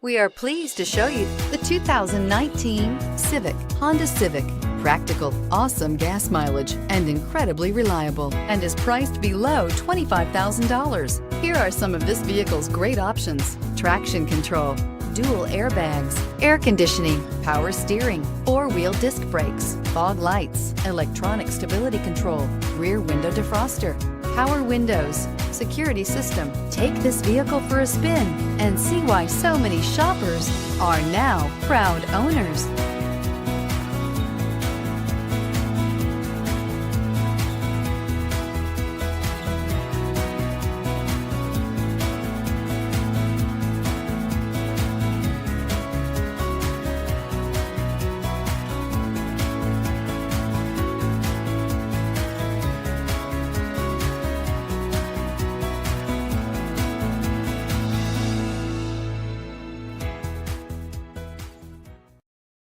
We are pleased to show you the 2019 Civic, Honda Civic. Practical, awesome gas mileage, and incredibly reliable, and is priced below $25,000. Here are some of this vehicle's great options: traction control, dual airbags, air conditioning, power steering, four-wheel disc brakes, fog lights, electronic stability control, rear window defroster, power windows, security system. Take this vehicle for a spin and see why so many shoppers are now proud owners.